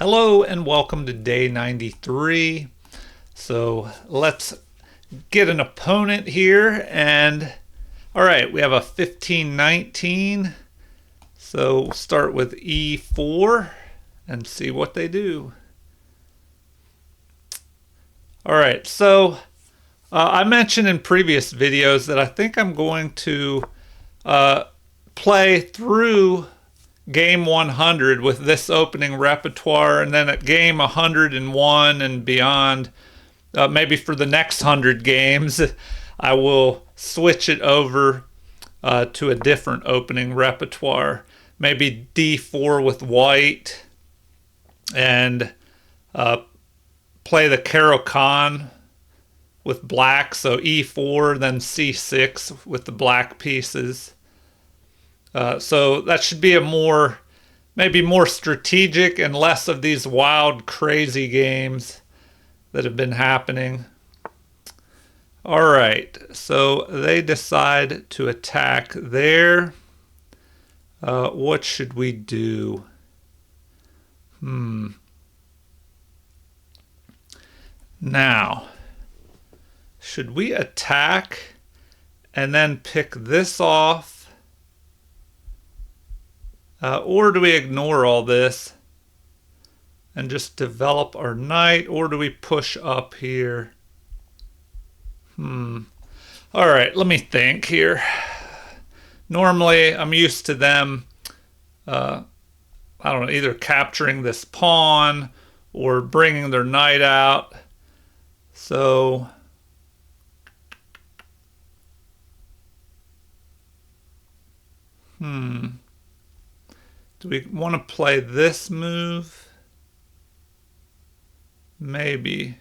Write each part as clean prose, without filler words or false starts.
Hello and welcome to day 93. So let's get an opponent here. And all right, we have a 15-19. So we'll start with e4 and see what they do. All right, so I mentioned in previous videos that I think I'm going to play through game 100 with this opening repertoire, and then at game 101 and beyond, maybe for the next 100 games, I will switch it over to a different opening repertoire. Maybe d4 with white and play the Caro-Kann with black, so e4, then c6 with the black pieces. So that should be maybe more strategic and less of these wild, crazy games that have been happening. All right, so they decide to attack there. What should we do? Now, should we attack and then pick this off? Or do we ignore all this and just develop our knight? Or do we push up here? All right, let me think here. Normally, I'm used to them, I don't know, either capturing this pawn or bringing their knight out. So do we want to play this move? Maybe.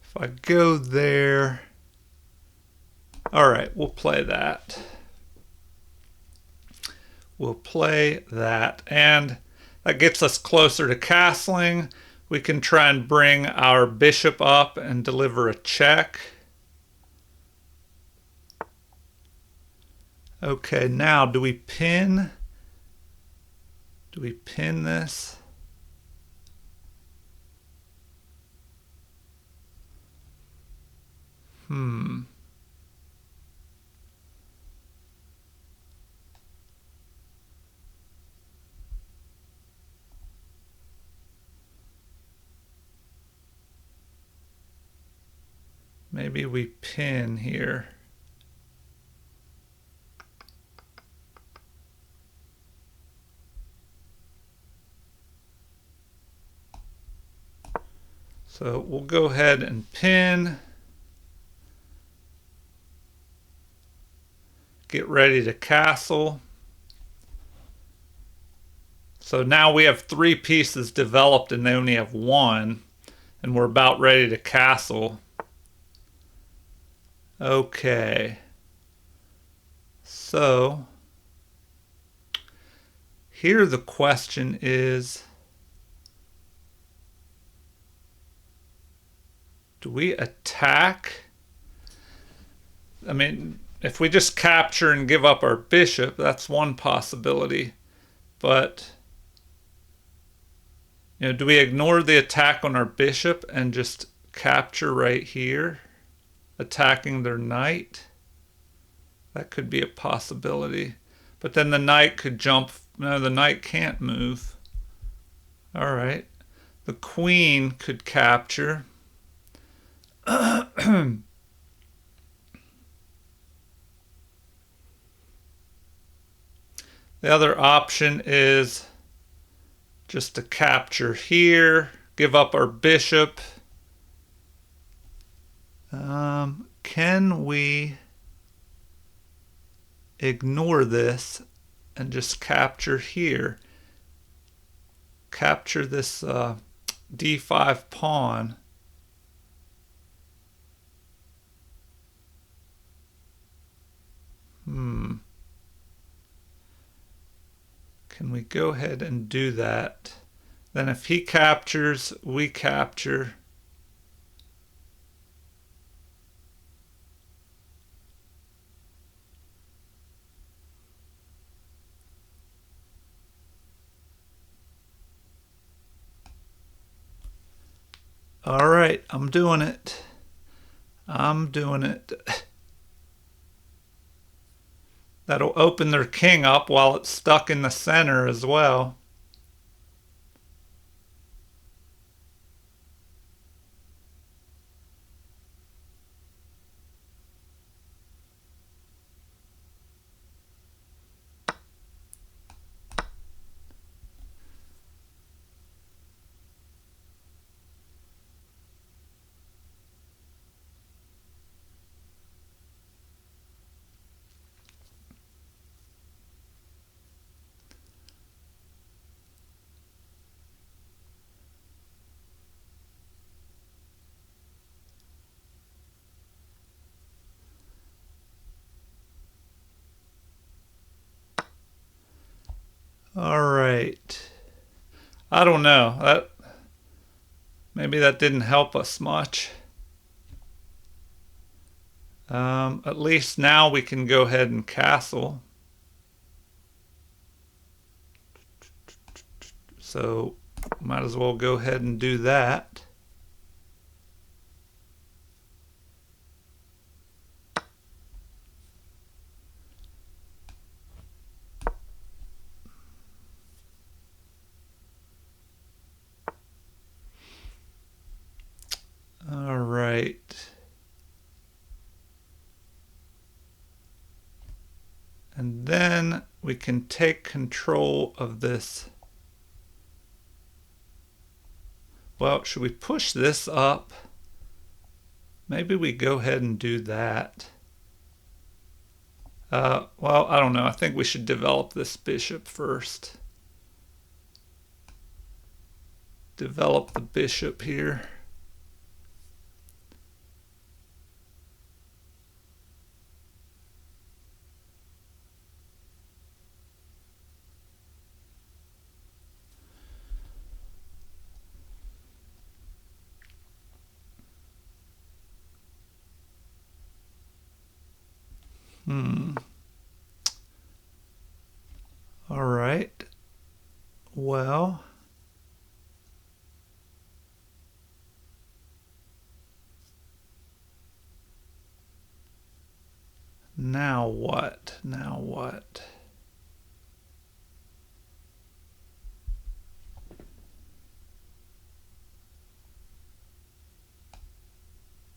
If I go there, all right, we'll play that. We'll play that, and that gets us closer to castling. We can try and bring our bishop up and deliver a check. Okay, now do we pin? Do we pin this? Maybe we pin here. So we'll go ahead and pin. Get ready to castle. So now we have 3 pieces developed and they only have 1, and we're about ready to castle. Okay. So here the question is, do we attack? I mean, if we just capture and give up our bishop, that's one possibility. But, do we ignore the attack on our bishop and just capture right here, attacking their knight? That could be a possibility. But then the knight could jump. No, the knight can't move. All right. The queen could capture. The other option is just to capture here, give up our bishop. Can we ignore this and just capture here? Capture this d5 pawn. Can we go ahead and do that? Then if he captures, we capture. All right, I'm doing it. I'm doing it. That'll open their king up while it's stuck in the center as well. All right. I don't know. Maybe that didn't help us much. At least now we can go ahead and castle. So might as well go ahead and do that. All right. And then we can take control of this. Well, should we push this up? Maybe we go ahead and do that. Well, I don't know. I think we should develop this bishop first. Develop the bishop here. All right. Well, now what? Now what?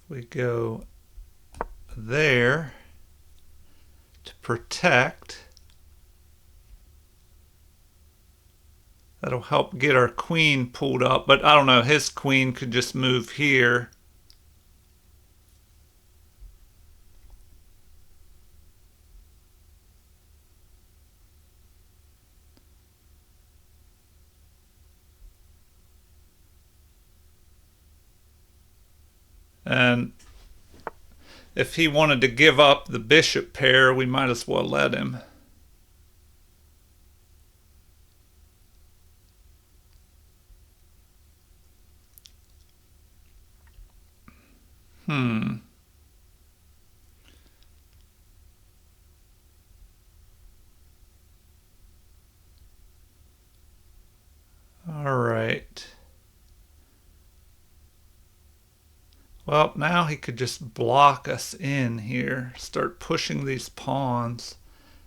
We go there to protect. That'll help get our queen pulled up, but I don't know, his queen could just move here. And if he wanted to give up the bishop pair, we might as well let him. All right. Well, now he could just block us in here, start pushing these pawns.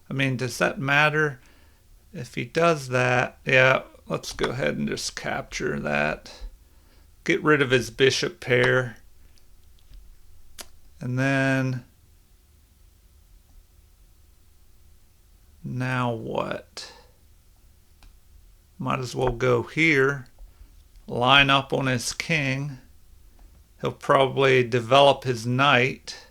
I mean, does that matter? If he does that, yeah, let's go ahead and just capture that. Get rid of his bishop pair. And then, now what? Might as well go here, line up on his king. He'll probably develop his knight.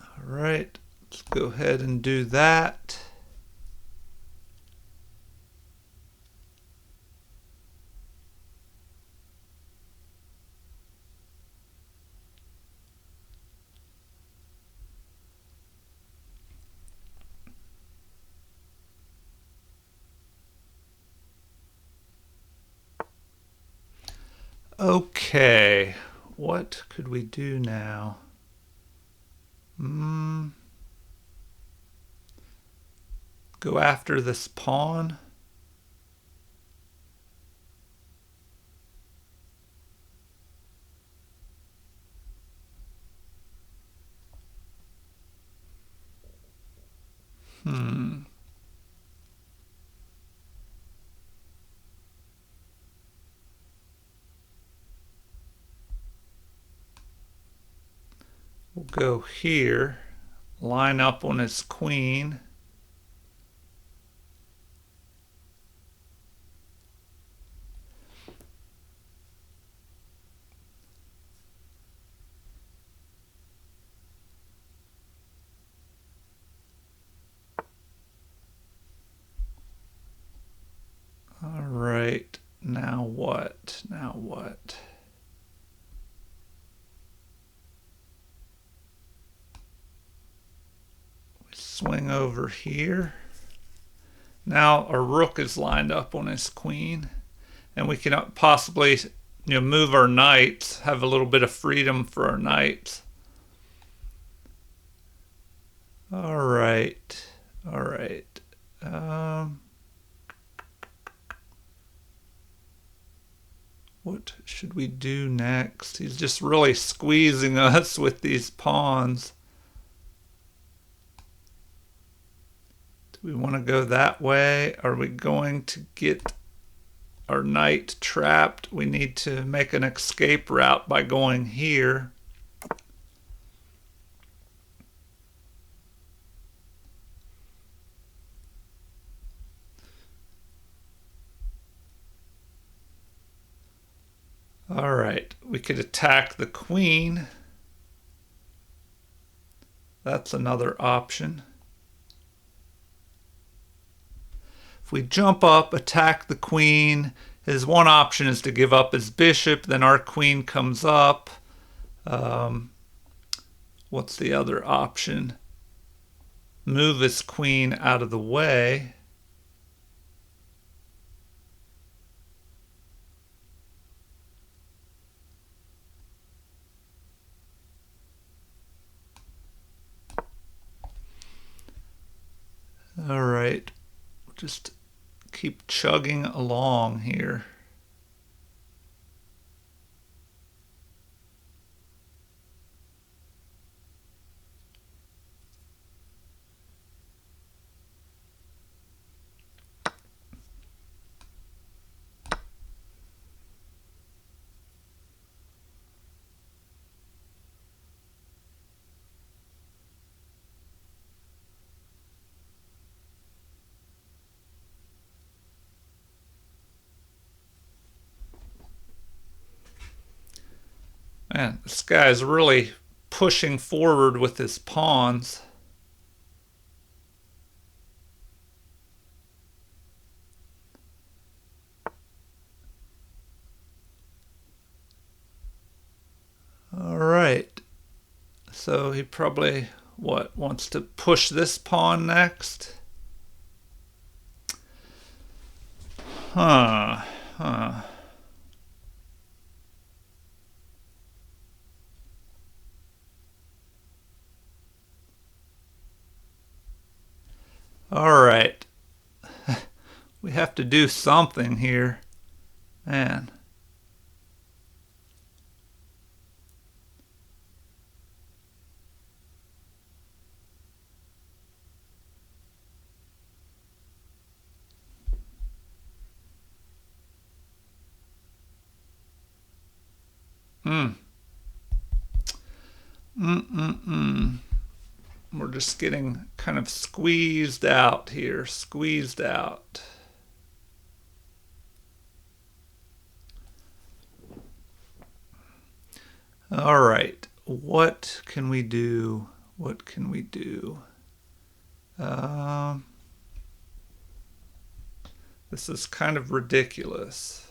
All right, let's go ahead and do that. Okay, what could we do now? Go after this pawn. We'll go here, line up on his queen. All right, now what? Now what? We swing over here. Now our rook is lined up on his queen, and we can possibly, move our knights, have a little bit of freedom for our knights. All right, all right. What should we do next? He's just really squeezing us with these pawns. Do we want to go that way? Are we going to get our knight trapped? We need to make an escape route by going here. All right, we could attack the queen. That's another option. If we jump up, attack the queen, his one option is to give up his bishop, then our queen comes up. What's the other option? Move his queen out of the way. All right, just keep chugging along here. Man, this guy's really pushing forward with his pawns. All right. So he probably, wants to push this pawn next? Huh. All right. We have to do something here. Man. We're just getting kind of squeezed out here, squeezed out. All right, what can we do? What can we do? This is kind of ridiculous.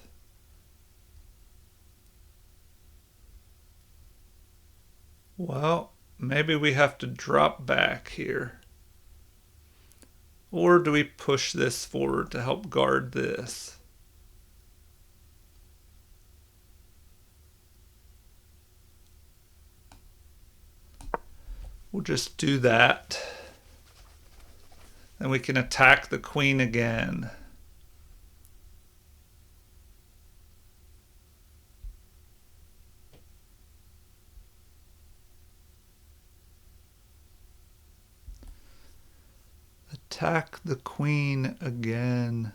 Well, maybe we have to drop back here. Or do we push this forward to help guard this? We'll just do that. Then we can attack the queen again. Attack the queen again.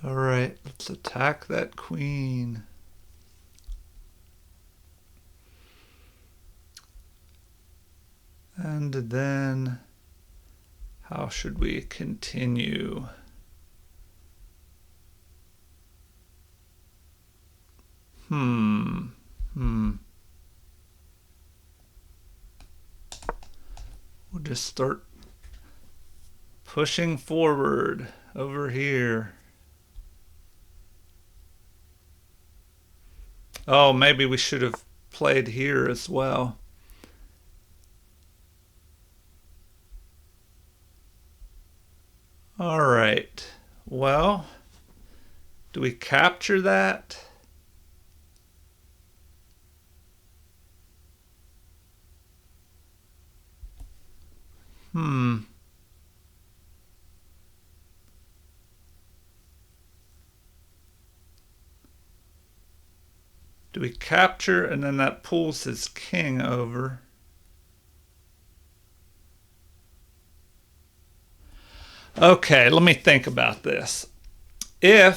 All right, let's attack that queen. And then, how should we continue? We'll just start pushing forward over here. Oh, maybe we should have played here as well. All right. Well, do we capture that? Do we capture and then that pulls his king over? Okay, let me think about this. Did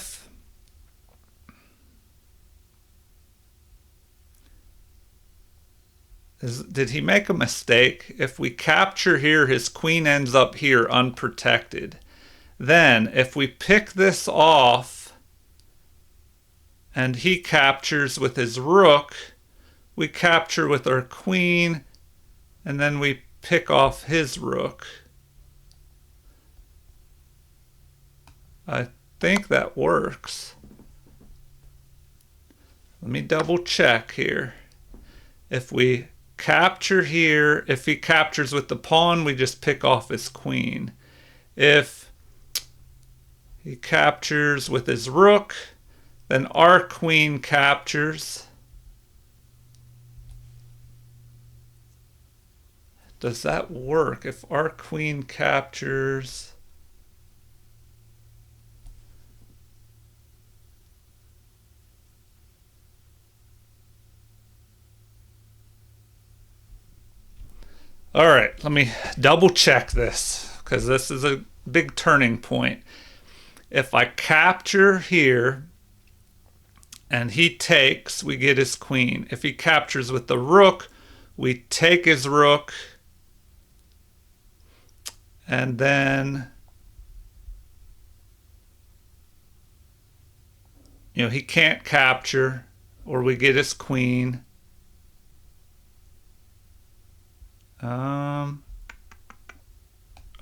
he make a mistake? If we capture here, his queen ends up here unprotected. Then if we pick this off and he captures with his rook, we capture with our queen and then we pick off his rook. I think that works. Let me double check here. If we capture here, if he captures with the pawn, we just pick off his queen. If he captures with his rook, then our queen captures. Does that work? If our queen captures... All right, let me double check this because this is a big turning point. If I capture here and he takes, we get his queen. If he captures with the rook, we take his rook and then, he can't capture or we get his queen.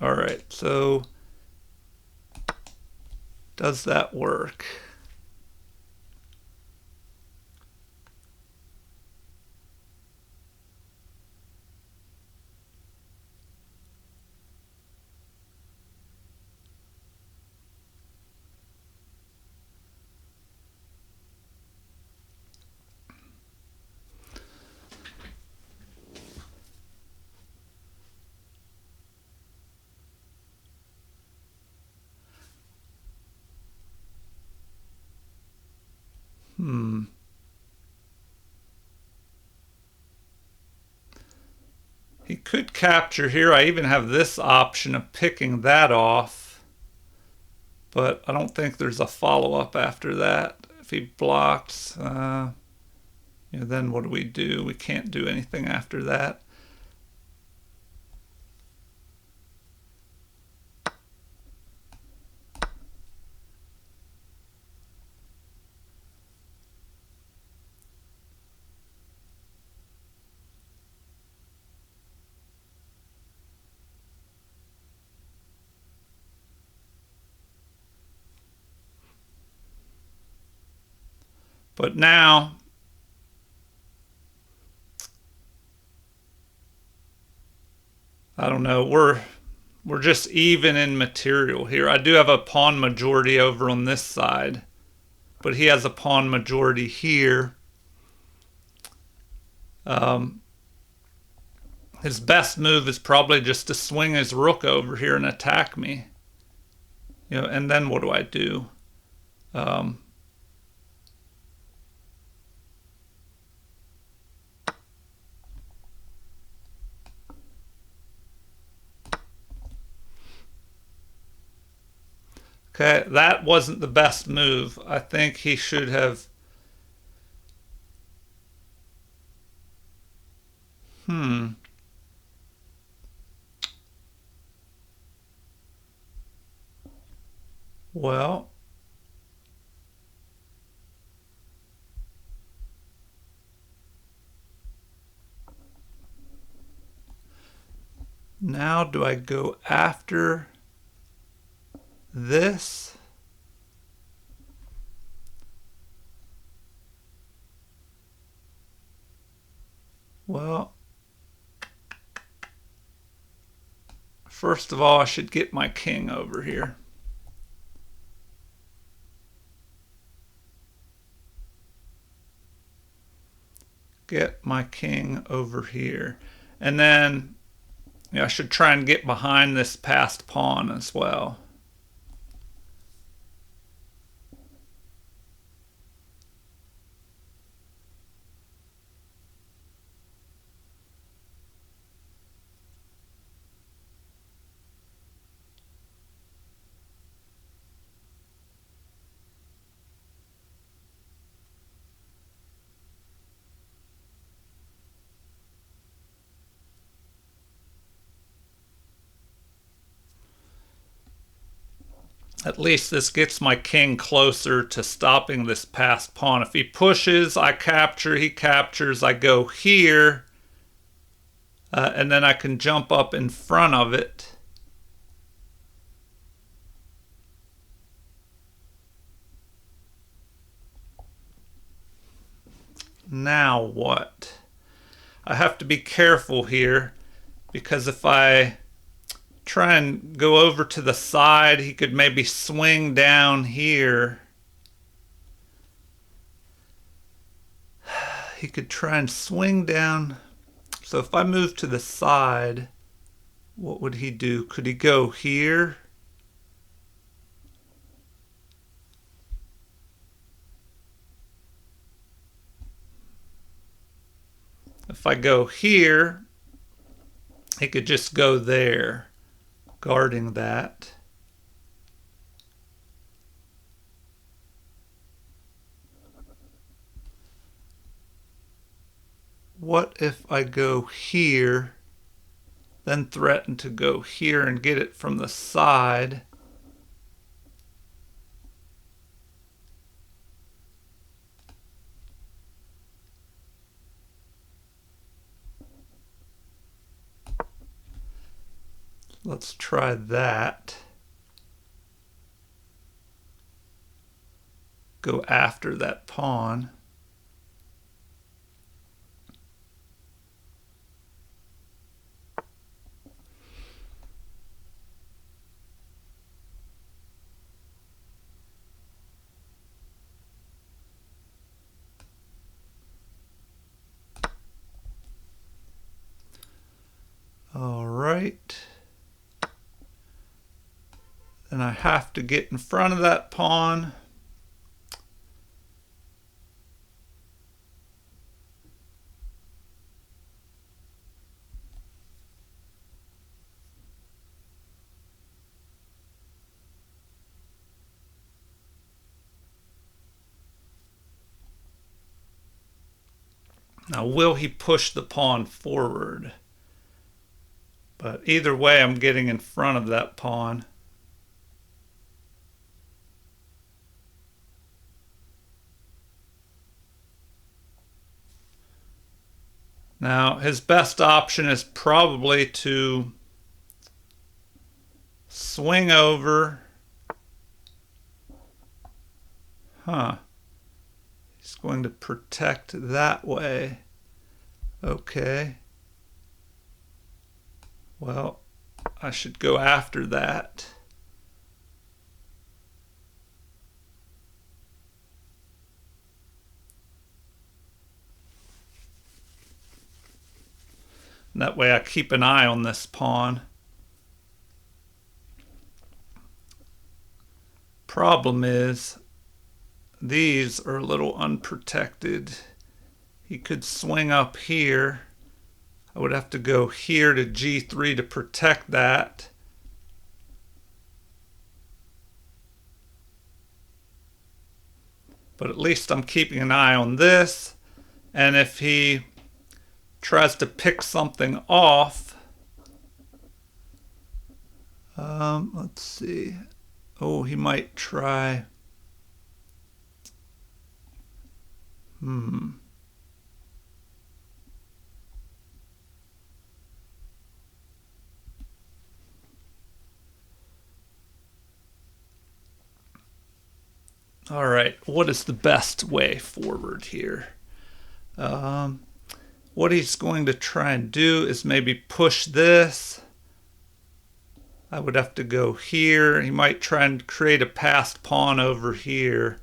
All right, so does that work? He could capture here. I even have this option of picking that off, but I don't think there's a follow-up after that. If he blocks, then what do? We can't do anything after that. But now I don't know, we're just even in material here. I do have a pawn majority over on this side, but he has a pawn majority here. His best move is probably just to swing his rook over here and attack me. You know, and then what do I do? Okay, that wasn't the best move. I think he should have... Well, now do I go after this? Well, first of all, I should get my king over here. Get my king over here. And then I should try and get behind this passed pawn as well. At least this gets my king closer to stopping this passed pawn. If he pushes, I capture. He captures, I go here. And then I can jump up in front of it. Now what? I have to be careful here, because if I try and go over to the side, he could maybe swing down here. He could try and swing down. So if I move to the side, what would he do? Could he go here? If I go here, he could just go there, guarding that. What if I go here, then threaten to go here and get it from the side? Let's try that. Go after that pawn. All right. Then I have to get in front of that pawn. Now, will he push the pawn forward? But either way, I'm getting in front of that pawn. Now, his best option is probably to swing over. He's He's going to protect that way. Okay. Well, I should go after that. And that way I keep an eye on this pawn. Problem is, these are a little unprotected. He could swing up here. I would have to go here to g3 to protect that. But at least I'm keeping an eye on this. And if he tries to pick something off, let's see. Oh, he might try. All right, what is the best way forward here? What he's going to try and do is maybe push this. I would have to go here. He might try and create a passed pawn over here.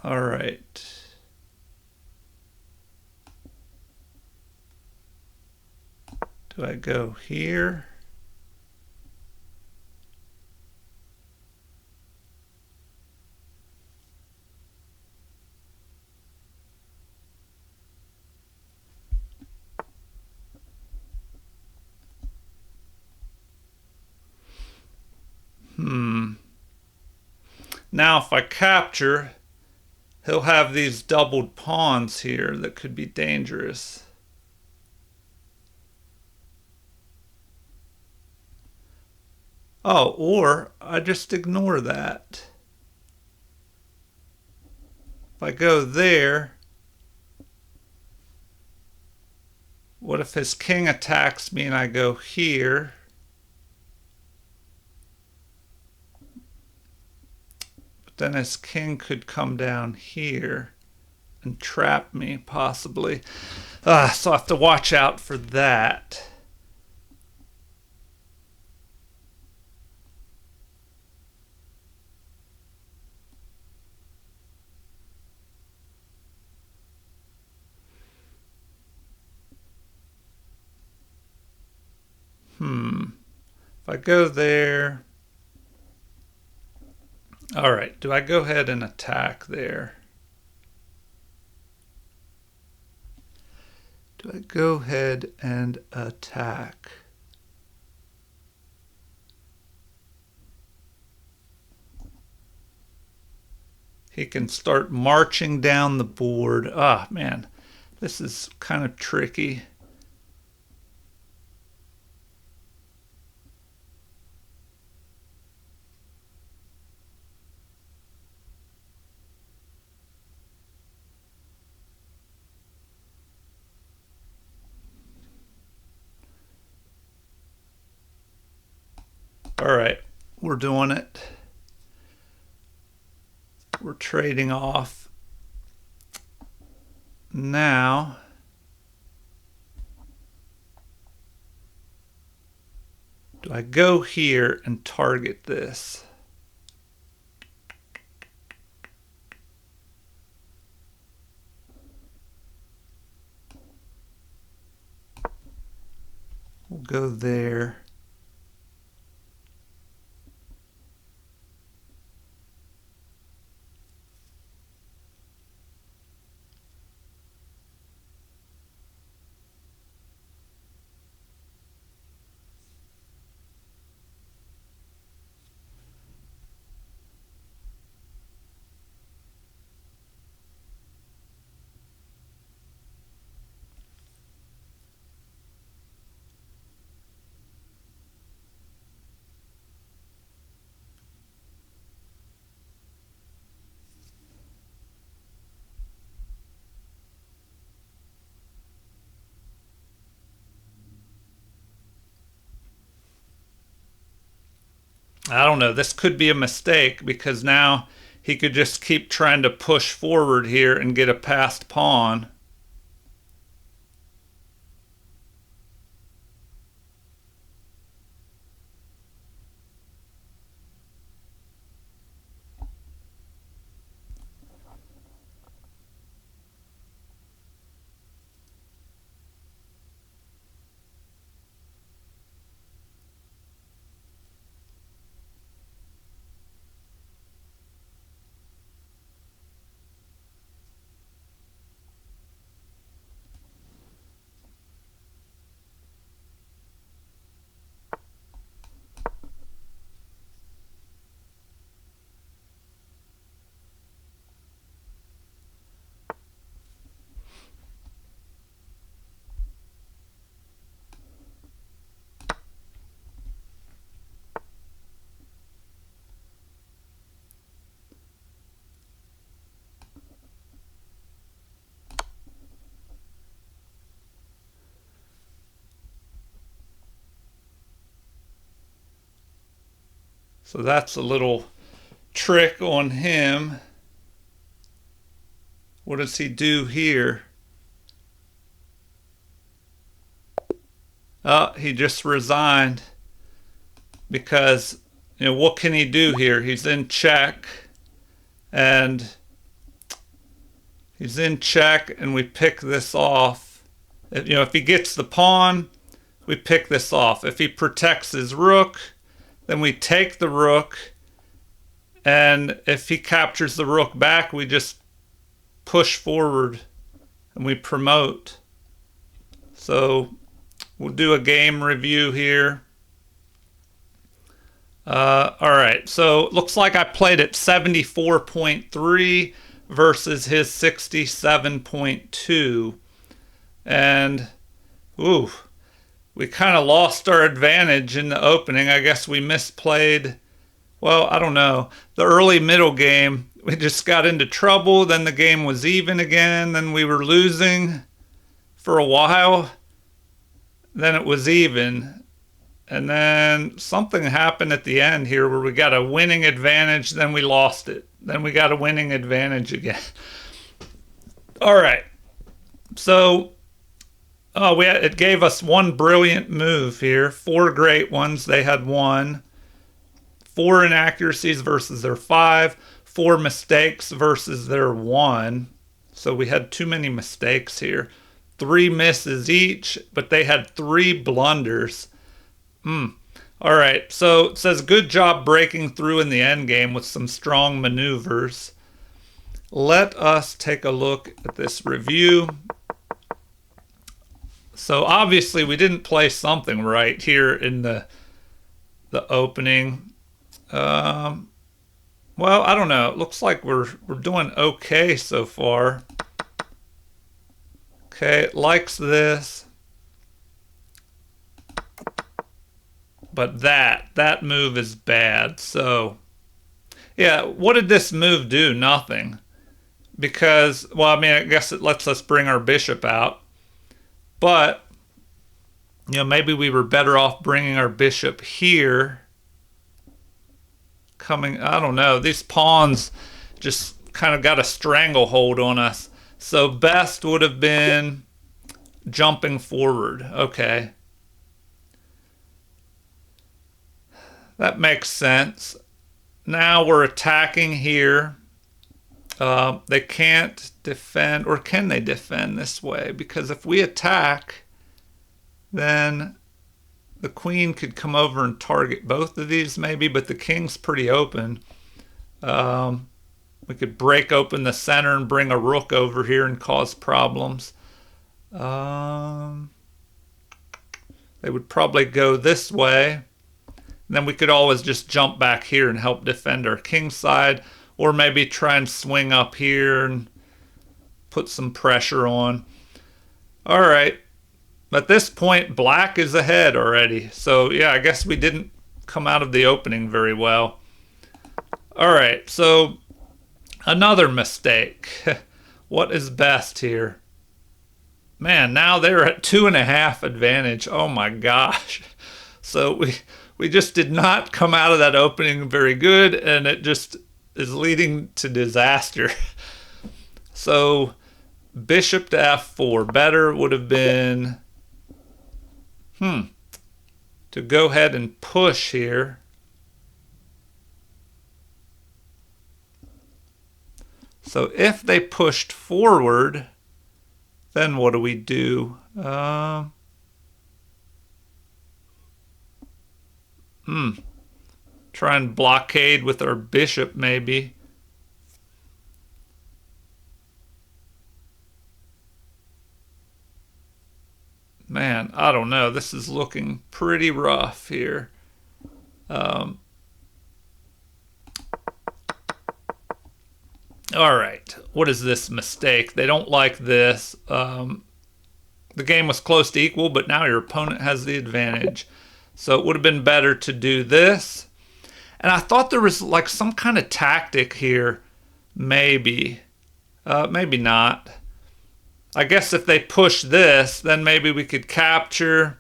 All right. Do I go here? Now if I capture, he'll have these doubled pawns here that could be dangerous. Oh, or I just ignore that. If I go there, what if his king attacks me and I go here? But then his king could come down here and trap me, possibly. So I have to watch out for that. If I go there... All right, do I go ahead and attack there? Do I go ahead and attack? He can start marching down the board. Ah, man, this is kind of tricky. All right, we're doing it. We're trading off. Now, do I go here and target this? We'll go there. I don't know. This could be a mistake because now he could just keep trying to push forward here and get a passed pawn. So that's a little trick on him. What does he do here? Oh, he just resigned because, what can he do here? He's in check, and we pick this off. If he gets the pawn, we pick this off. If he protects his rook, then we take the rook, and if he captures the rook back, we just push forward and we promote. So we'll do a game review here. All right, so it looks like I played at 74.3 versus his 67.2. And, ooh, we kind of lost our advantage in the opening. I guess we misplayed. Well, I don't know. The early middle game, we just got into trouble. Then the game was even again. Then we were losing for a while. Then it was even. And then something happened at the end here where we got a winning advantage. Then we lost it. Then we got a winning advantage again. All right. So it gave us one brilliant move here. 4 great ones. They had 1. 4 inaccuracies versus their 5. 4 mistakes versus their 1. So we had too many mistakes here. 3 misses each, but they had 3 blunders. All right, so it says, good job breaking through in the end game with some strong maneuvers. Let us take a look at this review. So obviously we didn't play something right here in the opening. Well, I don't know. It looks like we're doing okay so far. Okay, it likes this. But that move is bad. So, yeah, what did this move do? Nothing. Because, well, I mean, I guess it lets us bring our bishop out. But, maybe we were better off bringing our bishop here. I don't know. These pawns just kind of got a stranglehold on us. So best would have been jumping forward. Okay. That makes sense. Now we're attacking here. They can't defend, or can they defend this way? Because if we attack, then the queen could come over and target both of these maybe, but the king's pretty open. We could break open the center and bring a rook over here and cause problems. They would probably go this way. And then we could always just jump back here and help defend our king side, or maybe try and swing up here and put some pressure on. All right. At this point, black is ahead already. So, yeah, I guess we didn't come out of the opening very well. All right, so another mistake. What is best here? Man, now they're at 2.5 advantage. Oh, my gosh. So we just did not come out of that opening very good, and it just is leading to disaster. So bishop to f4. Better would have been to go ahead and push here. So if they pushed forward, then what do we do? Try and blockade with our bishop, maybe. Man, I don't know. This is looking pretty rough here. All right. What is this mistake? They don't like this. The game was close to equal, but now your opponent has the advantage. So it would have been better to do this. And I thought there was like some kind of tactic here. Maybe. Maybe not. I guess if they push this, then maybe we could capture.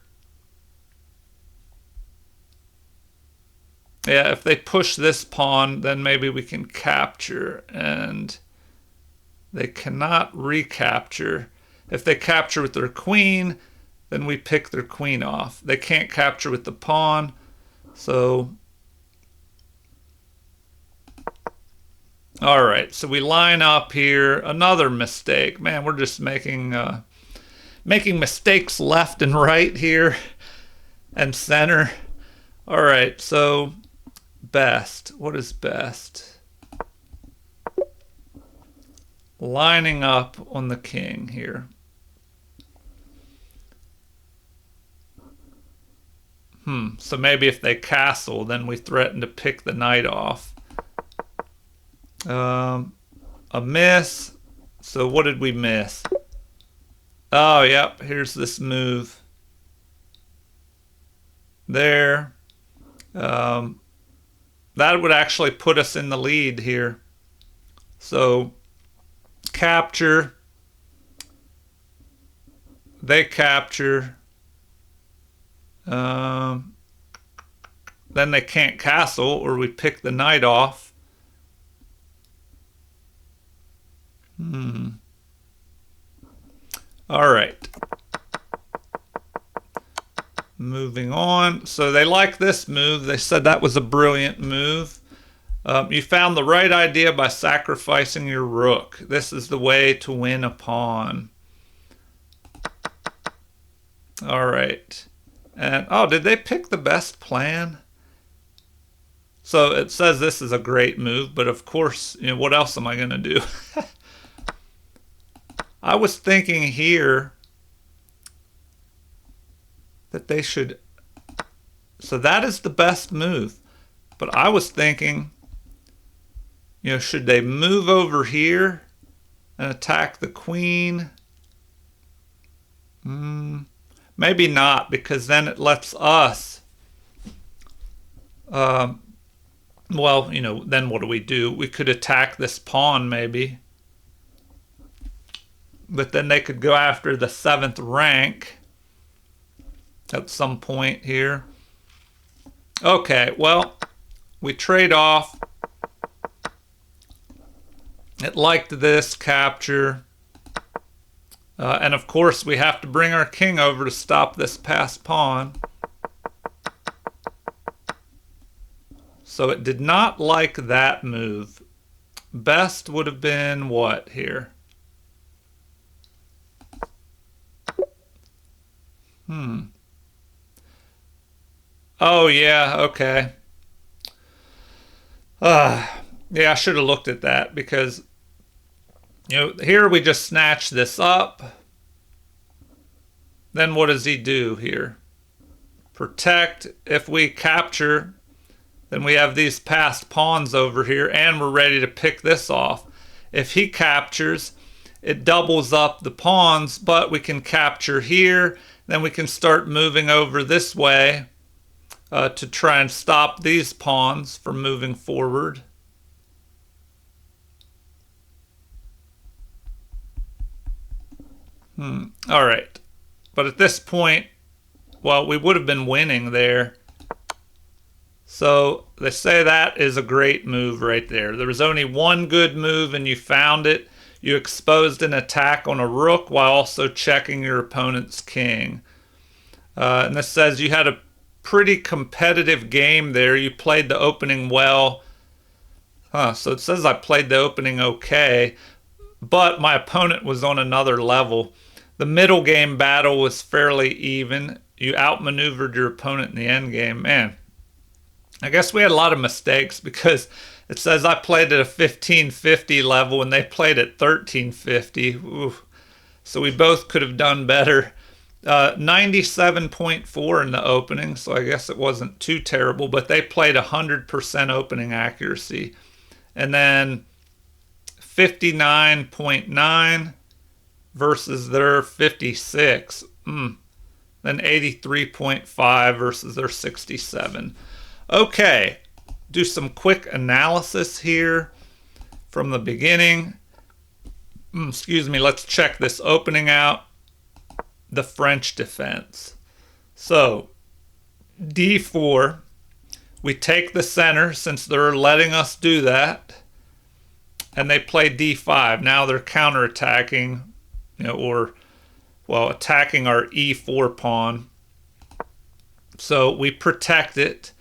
Yeah, if they push this pawn, then maybe we can capture, and they cannot recapture. If they capture with their queen, then we pick their queen off. They can't capture with the pawn, so... All right, so we line up here. Another mistake. Man, we're just making mistakes left and right here and center. All right, so... best. What is best? Lining up on the king here. So maybe if they castle, then we threaten to pick the knight off. A miss. So what did we miss? Oh, yep. Here's this move. There. That would actually put us in the lead here. So capture. They capture. Then they can't castle, or we pick the knight off. All right. Moving on. So they like this move. They said that was a brilliant move. You found the right idea by sacrificing your rook. This is the way to win a pawn. All right. And oh, did they pick the best plan? So it says this is a great move, but of course, you know, what else am I going to do? I was thinking here that they should... So that is the best move. But I was thinking, you know, should they move over here and attack the queen? Maybe not, because then it lets us... well, you know, then what do? We could attack this pawn, maybe. But then they could go after the 7th rank at some point here. Okay, well, we trade off. It liked this capture. And of course, we have to bring our king over to stop this passed pawn. So it did not like that move. Best would have been what here? Oh, yeah, okay. Yeah, I should have looked at that because, you know, here we just snatch this up. Then what does he do here? Protect. If we capture, then we have these passed pawns over here, and we're ready to pick this off. If he captures, it doubles up the pawns, but we can capture here. Then we can start moving over this way to try and stop these pawns from moving forward. All right. But at this point, well, we would have been winning there. So they say that is a great move right there. There was only one good move and you found it. You exposed an attack on a rook while also checking your opponent's king. And this says you had a pretty competitive game there. You played the opening well. So it says I played the opening okay, but my opponent was on another level. The middle game battle was fairly even. You outmaneuvered your opponent in the end game. Man, I guess we had a lot of mistakes because it says I played at a 1550 level and they played at 1350. Ooh. So we both could have done better. 97.4 in the opening, so I guess it wasn't too terrible, but they played 100% opening accuracy. And then 59.9 versus their 56. Then 83.5 versus their 67. Okay, do some quick analysis here from the beginning. Excuse me, let's check this opening out. The French defense. So, d4, we take the center since they're letting us do that, and they play d5. Now they're counterattacking, attacking our e4 pawn. So we protect it.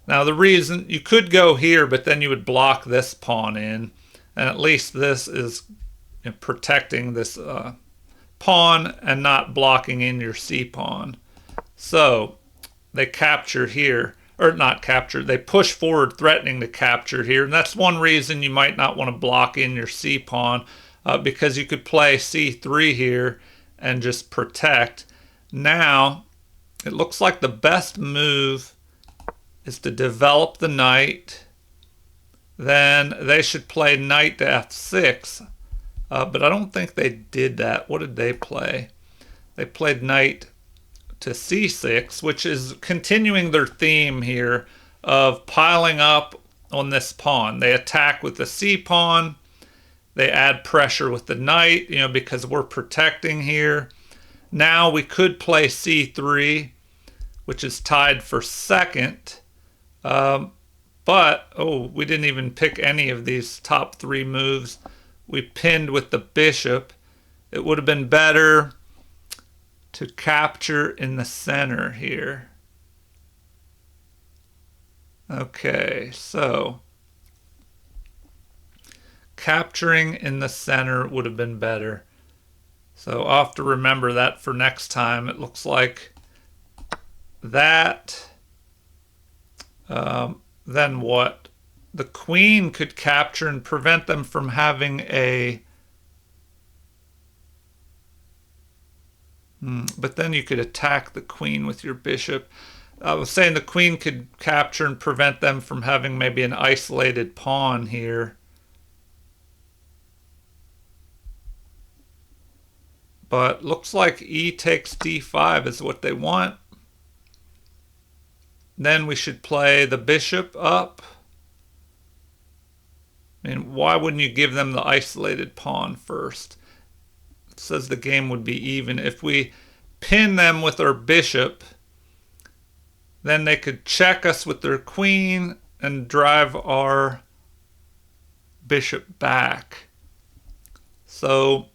Now the reason, you could go here, but then you would block this pawn in, and at least this is protecting this pawn and not blocking in your c pawn. So they capture here, or not capture, they push forward threatening to capture here, and that's one reason you might not want to block in your c pawn, because you could play c3 here and just protect. Now it looks like the best move is to develop the knight. Then they should play knight to f6. But I don't think they did that. What did they play? They played knight to c6, which is continuing their theme here of piling up on this pawn. They attack with the c pawn. They add pressure with the knight, because we're protecting here. Now we could play c3, which is tied for second. But, we didn't even pick any of these top three moves. We pinned with the bishop. It would have been better to capture in the center here. Okay, so capturing in the center would have been better. So I'll have to remember that for next time. It looks like that. Then what? The queen could capture and prevent them from having a... But then you could attack the queen with your bishop. I was saying the queen could capture and prevent them from having maybe an isolated pawn here. But looks like e takes d5 is what they want. Then we should play the bishop up. I mean, why wouldn't you give them the isolated pawn first? It says the game would be even. If we pin them with our bishop, then they could check us with their queen and drive our bishop back. So,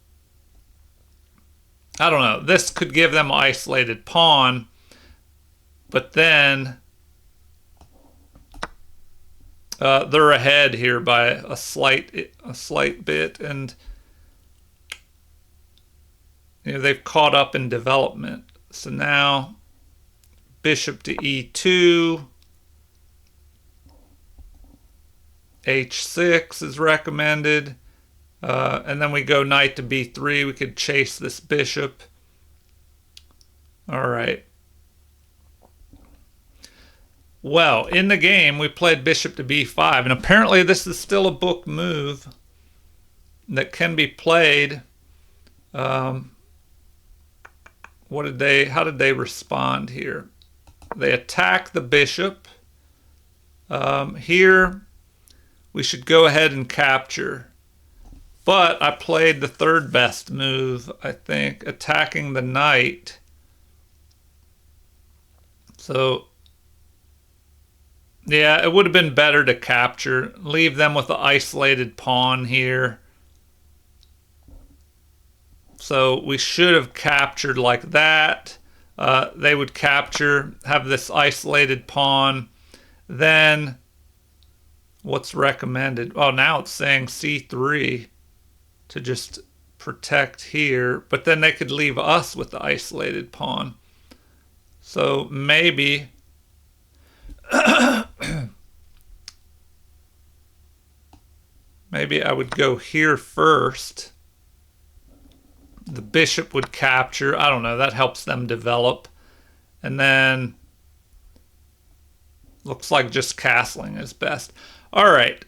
I don't know. This could give them an isolated pawn, but then they're ahead here by a slight bit, and they've caught up in development. So now bishop to e2, h6 is recommended, and then we go knight to b3. We could chase this bishop. All right. Well, in the game, we played bishop to b5, and apparently this is still a book move that can be played. How did they respond here? They attack the bishop. Here, we should go ahead and capture. But I played the third best move, I think, attacking the knight. So Yeah, it would have been better to capture. Leave them with the isolated pawn here. So we should have captured like that. They would capture, have this isolated pawn. Then what's recommended? Oh, now it's saying c3 to just protect here. But then they could leave us with the isolated pawn. So maybe maybe I would go here first. The bishop would capture. I don't know. That helps them develop. And then looks like just castling is best. All right.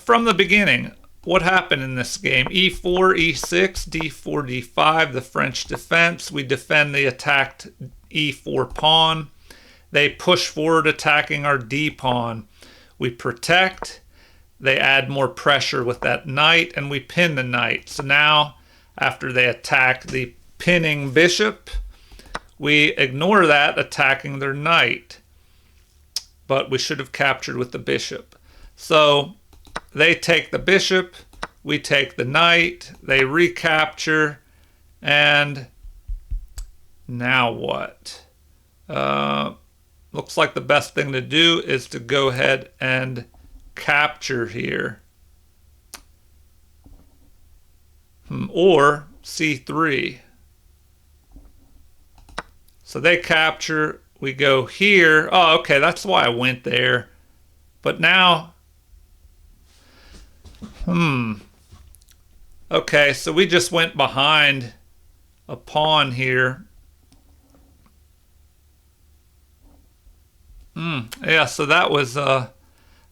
From the beginning, what happened in this game? e4, e6, d4, d5, the French defense. We defend the attacked e4 pawn. They push forward attacking our d pawn. We protect. They add more pressure with that knight, and we pin the knight. So now, after they attack the pinning bishop, we ignore that, attacking their knight. But we should have captured with the bishop. So they take the bishop, we take the knight, they recapture, and now what? Looks like the best thing to do is to go ahead and capture here. Or c3. So they capture, we go here. Oh, okay, that's why I went there. But now, okay, so we just went behind a pawn here. Yeah, so that was,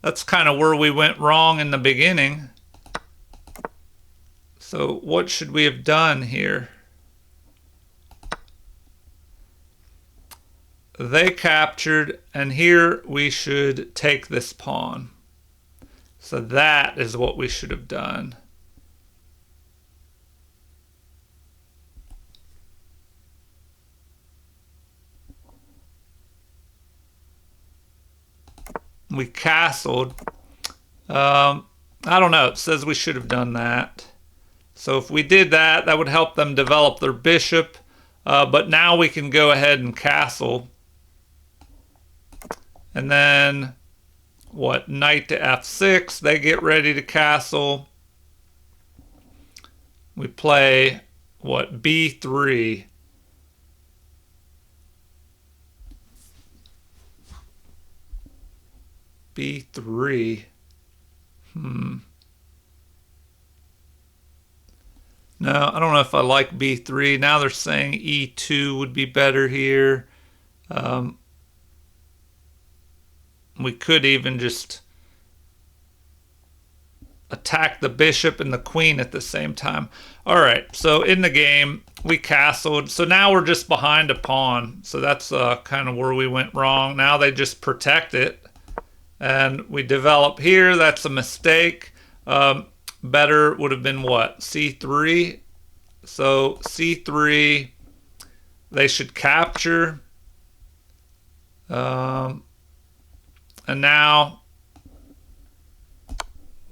that's kind of where we went wrong in the beginning. So what should we have done here? They captured, and here we should take this pawn. So that is what we should have done. We castled. I don't know. It says we should have done that. So if we did that, that would help them develop their bishop. But now we can go ahead and castle. And then, what, knight to f6. They get ready to castle. We play, what, b3. b3. No, I don't know if I like b3. Now they're saying e2 would be better here. We could even just attack the bishop and the queen at the same time. All right, so in the game, we castled. So now we're just behind a pawn. So that's kind of where we went wrong. Now they just protect it. And we develop here. That's a mistake. Better would have been what? c3. So c3, they should capture. And now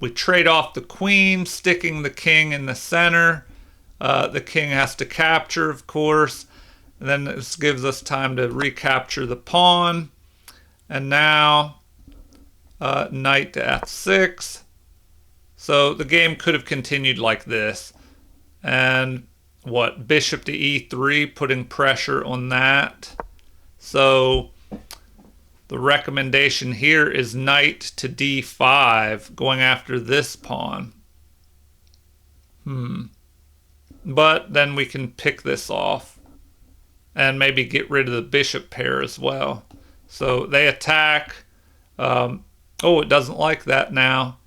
we trade off the queen, sticking the king in the center. The king has to capture, of course. And then this gives us time to recapture the pawn. And now knight to f6. So the game could have continued like this. And what? Bishop to e3, putting pressure on that. So the recommendation here is knight to d5, going after this pawn. But then we can pick this off and maybe get rid of the bishop pair as well. So they attack. Oh, it doesn't like that now.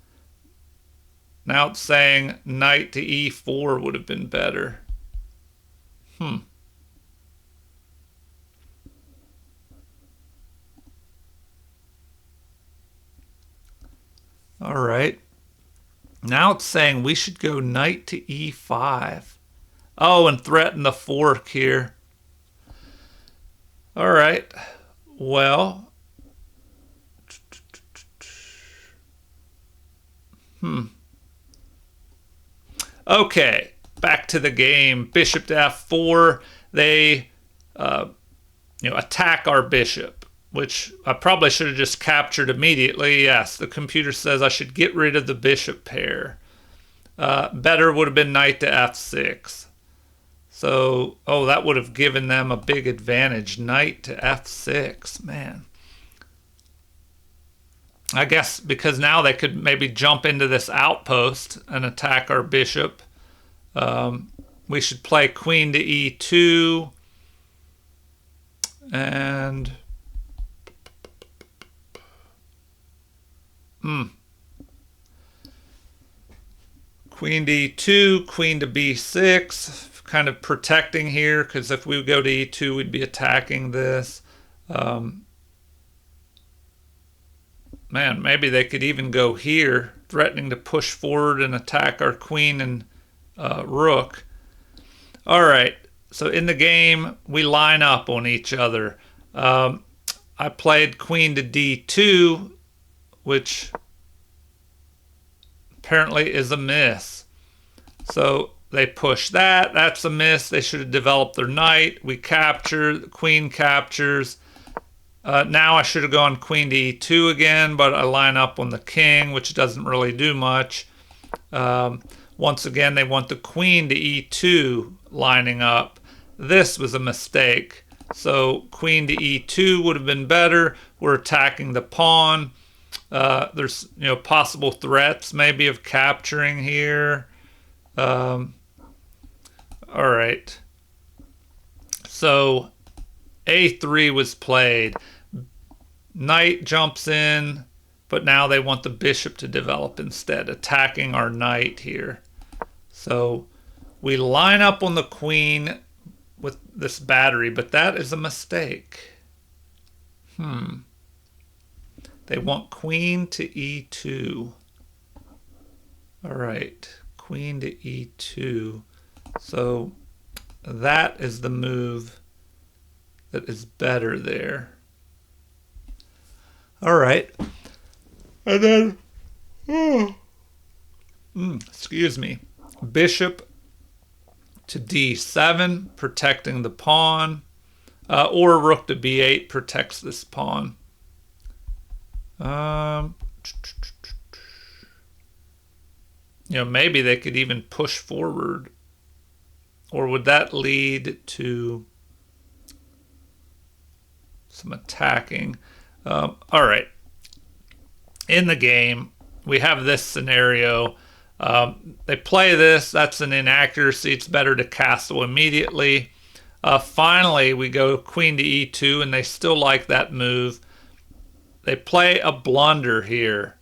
Now it's saying knight to e4 would have been better. All right. Now it's saying we should go knight to e5. Oh, and threaten the fork here. All right. Well, Okay, back to the game. Bishop to f4. They attack our bishop, which I probably should have just captured immediately. Yes, the computer says I should get rid of the bishop pair. Better would have been knight to f6. So, that would have given them a big advantage. Knight to f6, man. I guess because now they could maybe jump into this outpost and attack our bishop. We should play queen to e2. And queen to e2, queen to b6, kind of protecting here, because if we go to e2, we'd be attacking this. Man, maybe they could even go here, threatening to push forward and attack our queen and rook. All right, so in the game, we line up on each other. I played queen to d2, which apparently is a miss. So they push that. That's a miss. They should have developed their knight. We capture. The queen captures. Now I should have gone queen to e2 again, but I line up on the king, which doesn't really do much. Once again, they want the queen to e2 lining up. This was a mistake. So queen to e2 would have been better. We're attacking the pawn. There's possible threats maybe of capturing here. All right. So a3 was played. Knight jumps in, but now they want the bishop to develop instead, attacking our knight here. So we line up on the queen with this battery, but that is a mistake. They want queen to e2. All right, queen to e2. So that is the move that is better there. All right. And then, excuse me, bishop to d7, protecting the pawn, or rook to b8 protects this pawn. Maybe they could even push forward, or would that lead to some attacking? All right. In the game, we have this scenario. They play this. That's an inaccuracy. It's better to castle immediately. Finally, we go queen to e2, and they still like that move. They play a blunder here.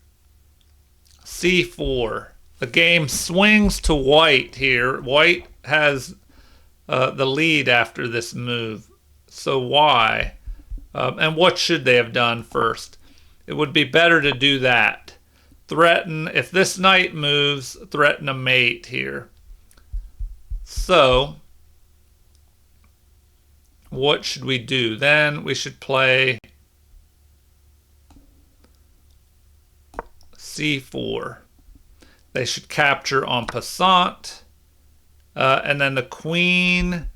c4. The game swings to white here. White has the lead after this move. So why? And what should they have done first? It would be better to do that. Threaten, if this knight moves, threaten a mate here. So, what should we do? Then we should play c4. They should capture en passant. And then the queen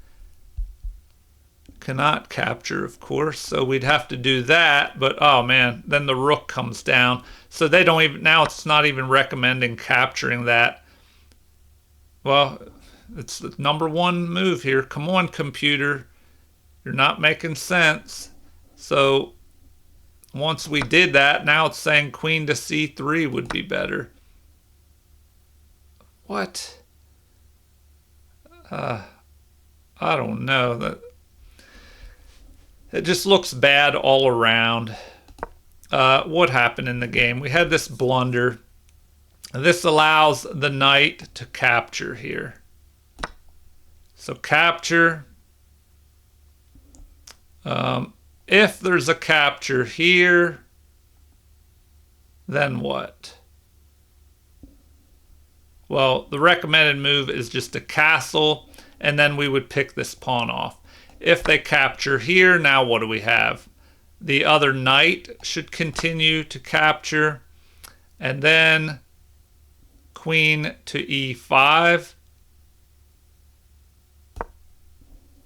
cannot capture, of course, so we'd have to do that, but oh man, then the rook comes down. So they don't even, now it's not even recommending capturing that. Well, it's the number one move here. Come on, computer. You're not making sense. So once we did that, now it's saying queen to c3 would be better. What? I don't know. It just looks bad all around. What happened in the game? We had this blunder. This allows the knight to capture here. So capture. If there's a capture here, then what? Well, the recommended move is just to castle, and then we would pick this pawn off. If they capture here, now what do we have? The other knight should continue to capture. And then queen to e5.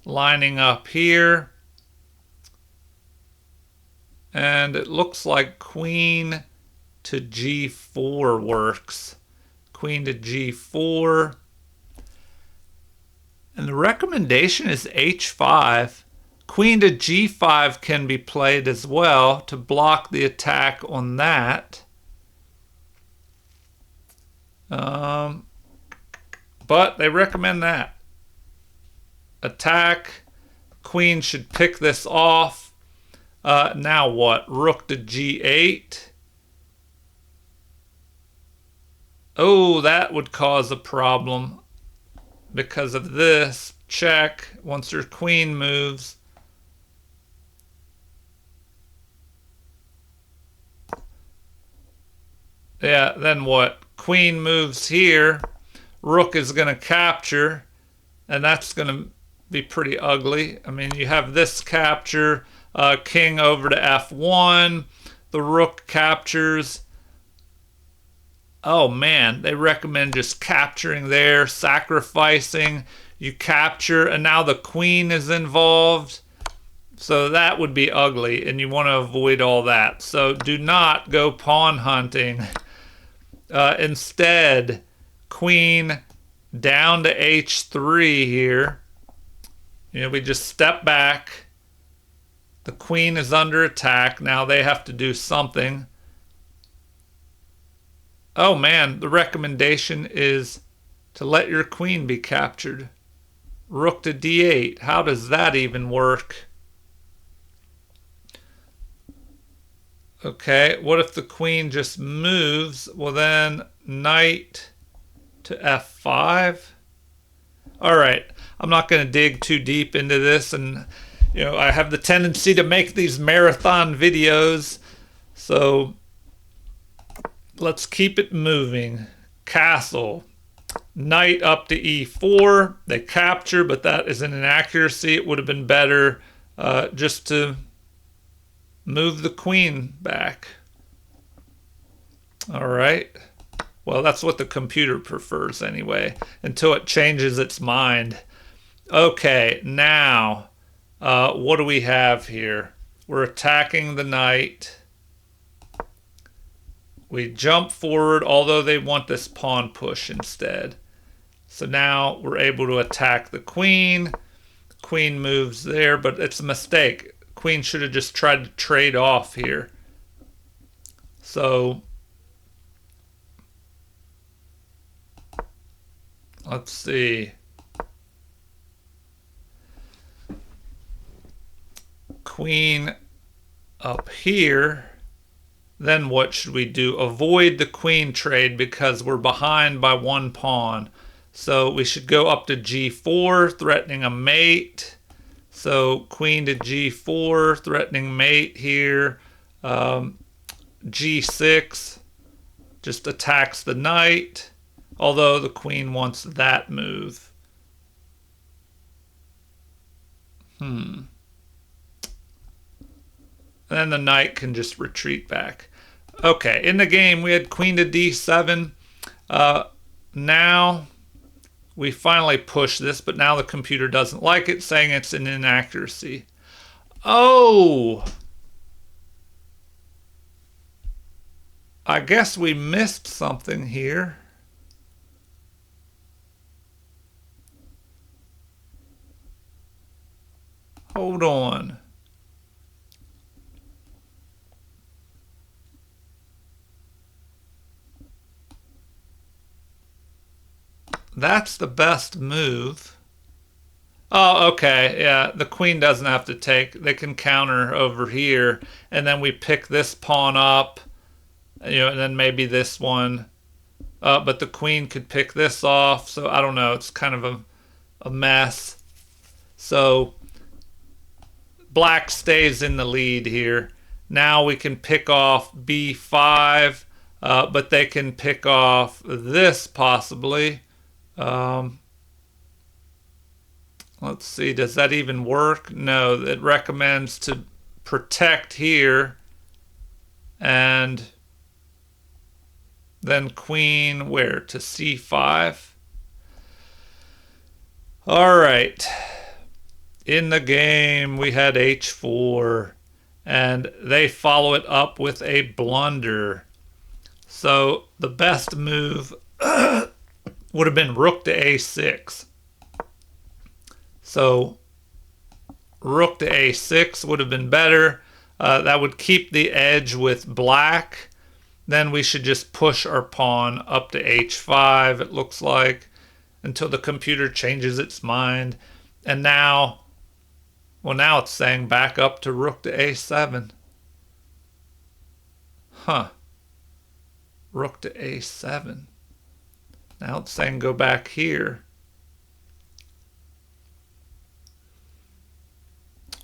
Lining up here. And it looks like queen to g4 works. Queen to g4. And the recommendation is h5. Queen to g5 can be played as well to block the attack on that. But they recommend that. Attack. Queen should pick this off. Now what? Rook to g8. Oh, that would cause a problem because of this. Check. Once your queen moves. Yeah, then what? Queen moves here. Rook is going to capture. And that's going to be pretty ugly. I mean, you have this capture. King over to f1. The rook captures. Oh man, they recommend just capturing there, sacrificing. You capture, and now the queen is involved. So that would be ugly, and you want to avoid all that. So do not go pawn hunting. Instead, queen down to h3 here. You know, we just step back. The queen is under attack. Now they have to do something. Oh man, the recommendation is to let your queen be captured. Rook to d8. How does that even work? Okay, what if the queen just moves? Well then, knight to f5. All right, I'm not going to dig too deep into this, and you know, I have the tendency to make these marathon videos, so let's keep it moving. Castle. Knight up to e4. They capture, but that is an inaccuracy. It would have been better just to move the queen back. All right. Well, that's what the computer prefers anyway, until it changes its mind. Okay, now, what do we have here? We're attacking the knight. We jump forward, although they want this pawn push instead. So now we're able to attack the queen. Queen moves there, but it's a mistake. Queen should have just tried to trade off here. So let's see. Queen up here. Then what should we do? Avoid the queen trade because we're behind by one pawn. So we should go up to g4, threatening a mate. So queen to g4, threatening mate here. G6 just attacks the knight, although the queen wants that move. Then the knight can just retreat back. Okay, in the game we had queen to d7. Now we finally push this, but now the computer doesn't like it, saying it's an inaccuracy. Oh! I guess we missed something here. Hold on. That's the best move. Oh, okay. Yeah, the queen doesn't have to take. They can counter over here. And then we pick this pawn up. You know, and then maybe this one. But the queen could pick this off. So I don't know. It's kind of a mess. So black stays in the lead here. Now we can pick off b5. But they can pick off this possibly. Let's see, does that even work? No, it recommends to protect here and Then queen where? To c5. All right. In the game, we had h4, and they follow it up with a blunder. So the best move would have been rook to a6. So rook to a6 would have been better. That would keep the edge with black. Then we should just push our pawn up to h5, it looks like, until the computer changes its mind. And now, well, now it's saying back up to rook to a7. Huh. Rook to a7. Now it's saying go back here.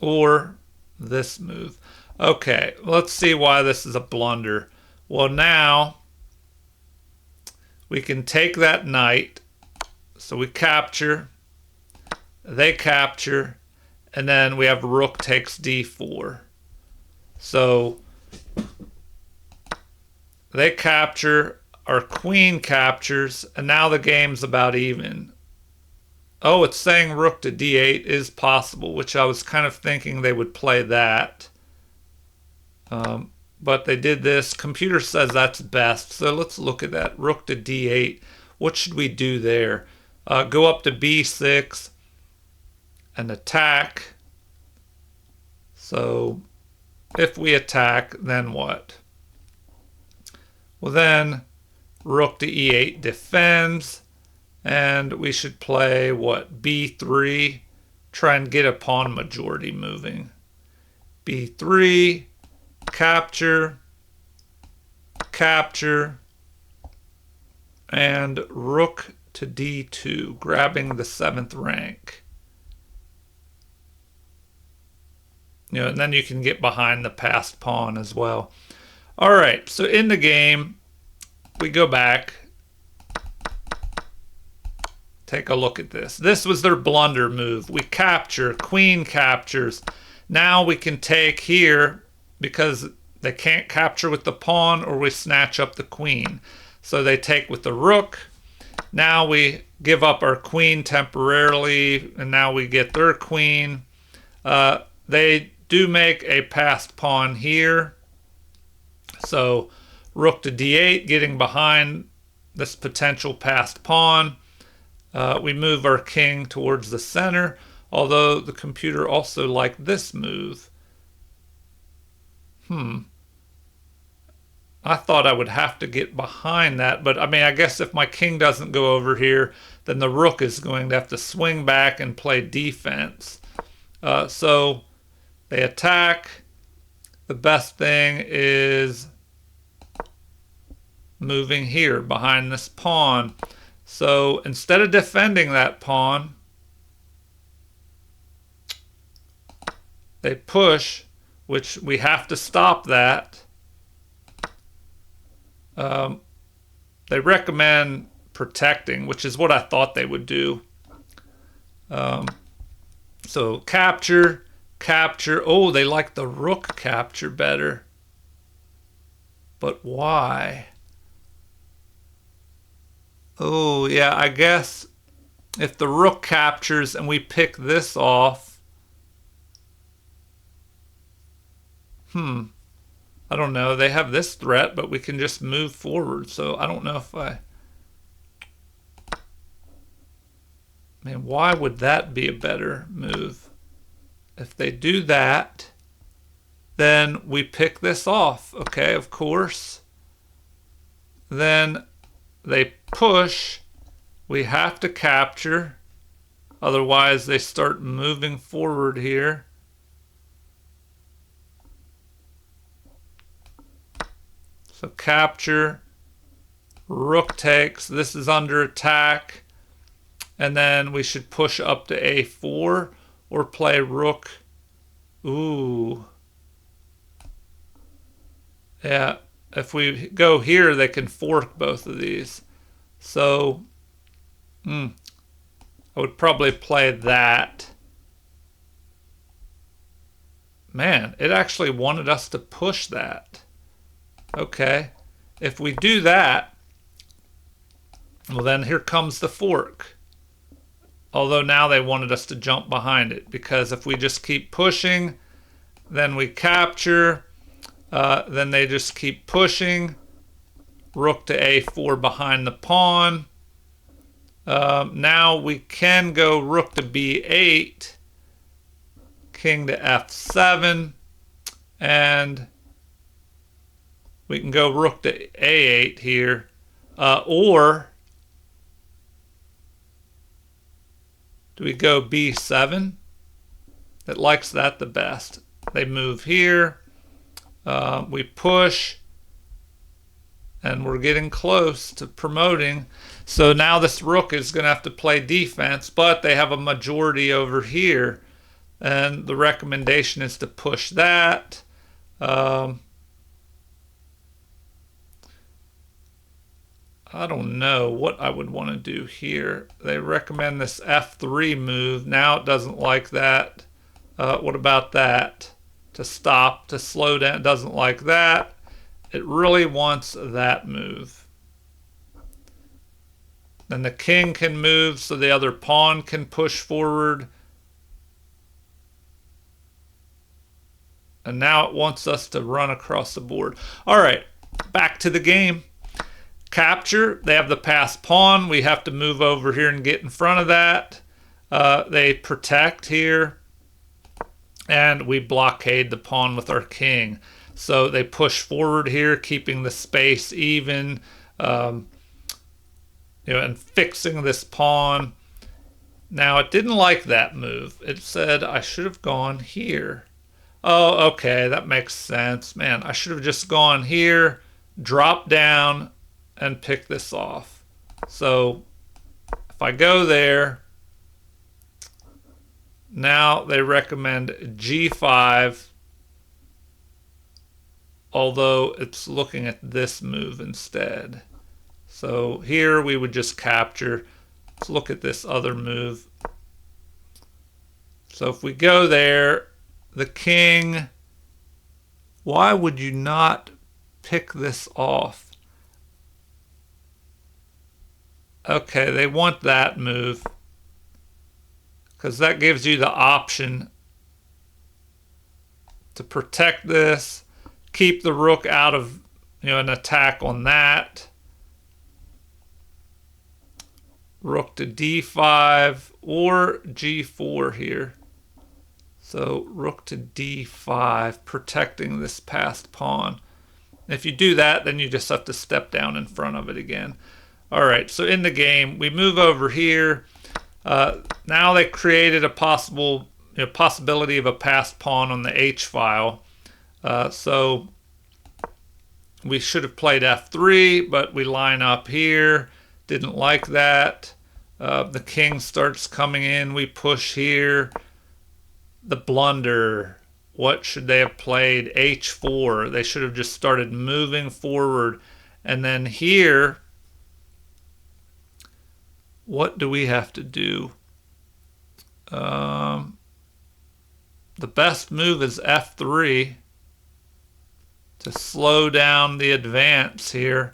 Or this move. Okay, let's see why this is a blunder. Well, now we can take that knight. So we capture, they capture, and then we have rook takes d4. So they capture, our queen captures, and now the game's about even. Oh, it's saying rook to d8 is possible, which I was kind of thinking they would play that. But they did this. Computer says that's best. So let's look at that. Rook to d8. What should we do there? Go up to b6 and attack. So if we attack, then what? Well, then rook to e8 defends. And we should play, what, b3? Try and get a pawn majority moving. b3, capture, capture, and rook to d2, grabbing the 7th rank. You know, and then you can get behind the passed pawn as well. All right, so in the game, we go back. Take a look at this. This was their blunder move. We capture, queen captures. Now we can take here because they can't capture with the pawn, or we snatch up the queen. So they take with the rook. Now we give up our queen temporarily, and now we get their queen. They do make a passed pawn here. So rook to d8, getting behind this potential passed pawn. We move our king towards the center, although the computer also liked this move. I thought I would have to get behind that, but I mean, I guess if my king doesn't go over here, then the rook is going to have to swing back and play defense. So they attack. The best thing is moving here behind this pawn. So instead of defending that pawn, they push, which we have to stop that. They recommend protecting, which is what I thought they would do. So capture, capture. Oh, they like the rook capture better. But why? Oh, yeah, I guess if the rook captures and we pick this off, I don't know. They have this threat, but we can just move forward. So I don't know if I mean, why would that be a better move? If they do that, then we pick this off. Okay, of course. Then they push. We have to capture. Otherwise, they start moving forward here. So capture. Rook takes. This is under attack. And then we should push up to a4 or play rook. Ooh. Yeah. If we go here, they can fork both of these. So, I would probably play that. Man, it actually wanted us to push that. Okay. If we do that, Well, then here comes the fork. Although now they wanted us to jump behind it, because if we just keep pushing, then we capture, then they just keep pushing. Rook to a4 behind the pawn. Now we can go rook to b8, king to f7, and we can go rook to a8 here, or do we go b7? It likes that the best. They move here. We push. And we're getting close to promoting. So now this rook is going to have to play defense, but they have a majority over here. And the recommendation is to push that. I don't know what I would want to do here. They recommend this f3 move. Now it doesn't like that. What about that? To stop, to slow down. It doesn't like that. It really wants that move. Then the king can move so the other pawn can push forward. And now it wants us to run across the board. All right, back to the game. Capture, they have the passed pawn. We have to move over here and get in front of that. They protect here. And we blockade the pawn with our king. So they push forward here, keeping the space even, and fixing this pawn. Now, it didn't like that move. It said I should have gone here. Oh, okay, that makes sense. Man, I should have just gone here, dropped down, and picked this off. So if I go there, now they recommend g5, although it's looking at this move instead. So here we would just capture. Let's look at this other move. So if we go there, the king, why would you not pick this off? Okay, they want that move because that gives you the option to protect this, keep the rook out of an attack on that. Rook to d5 or g4 here. So rook to d5, protecting this passed pawn. If you do that, then you just have to step down in front of it again. All right, so in the game, we move over here. Now they created a possibility of a passed pawn on the h file. So we should have played f3, but we line up here. Didn't like that. The king starts coming in. We push here. The blunder. What should they have played? h4. They should have just started moving forward. And then here, what do we have to do? The best move is f3 to slow down the advance here.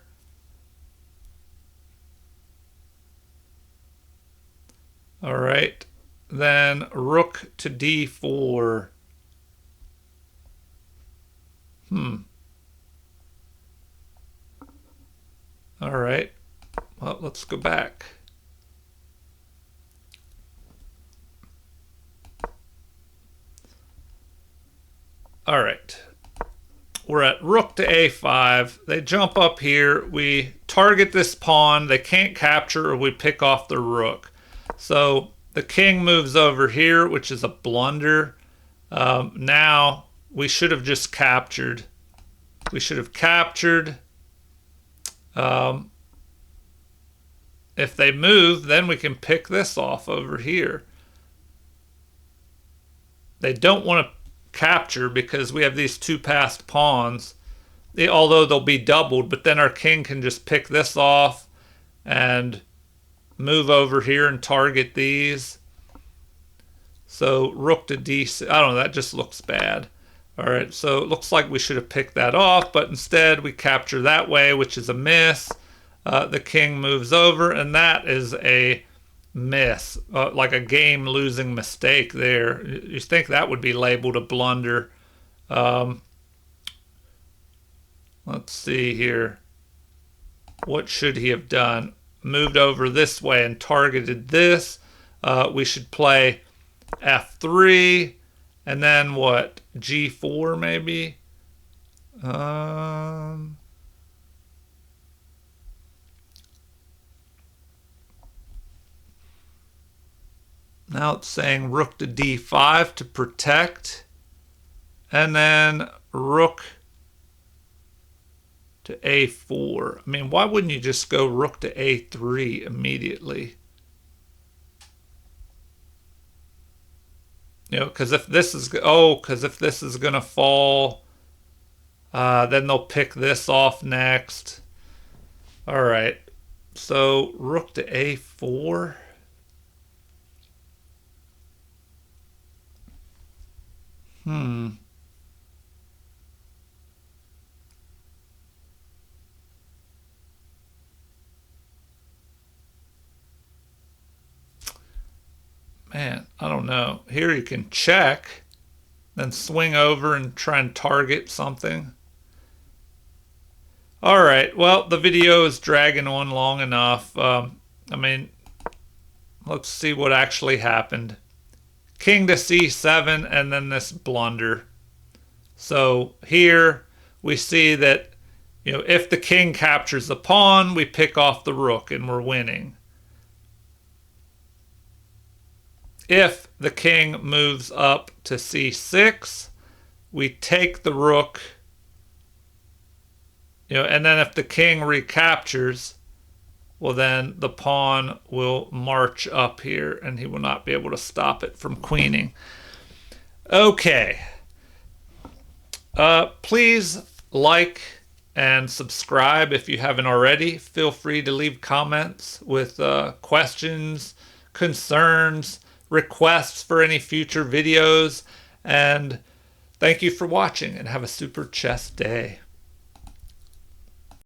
All right, then rook to d4. All right, well, let's go back. All right, we're at rook to a5. They jump up here. We target this pawn. They can't capture, or we pick off the rook. So the king moves over here, which is a blunder. Now we should have just captured. We should have captured. If they move, then we can pick this off over here. They don't want to capture because we have these two passed pawns, although they'll be doubled, but then our king can just pick this off and move over here and target these. So rook to d6, I don't know, that just looks bad. All right, so it looks like we should have picked that off, but instead we capture that way, which is a miss. the king moves over, and that is a miss, like a game losing mistake there. You think that would be labeled a blunder. Let's see here. What should he have done? Moved over this way and targeted this. We should play f3 and then what? g4 maybe? Now it's saying rook to d5 to protect, and then rook to a4. I mean, why wouldn't you just go rook to a3 immediately? You know, because if this is gonna fall, then they'll pick this off next. All right, so rook to a4. Man, I don't know. Here you can check, then swing over and try and target something. All right, well, the video is dragging on long enough. I mean, let's see what actually happened. King to c7 and then this blunder. So here we see that, you know, if the king captures the pawn, we pick off the rook and we're winning. If the king moves up to c6, we take the rook, you know, and then if the king recaptures, well, then the pawn will march up here and he will not be able to stop it from queening. Okay. Please like and subscribe if you haven't already. Feel free to leave comments with questions, concerns, requests for any future videos. And thank you for watching, and have a super chess day.